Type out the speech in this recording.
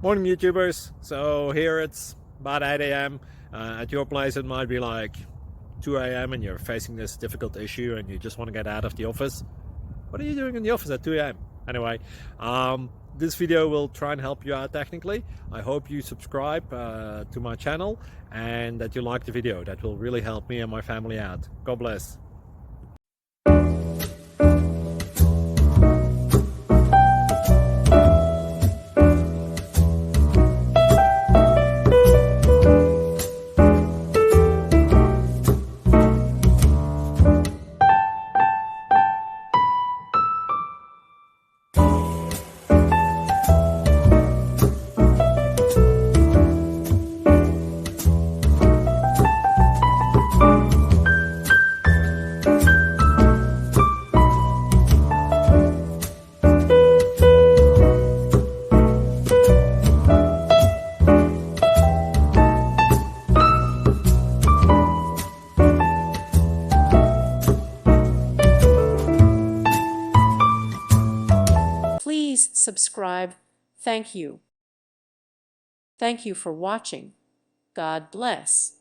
Morning YouTubers. So here it's about 8 a.m. At your place it might be like 2 a.m. and you're facing this difficult issue and you just want to get out of the office. What are you doing in the office at 2 a.m.? Anyway, this video will try and help you out technically. I hope you subscribe to my channel and that you like the video. That will really help me and my family out. God bless. Please subscribe. Thank you. Thank you for watching. God bless.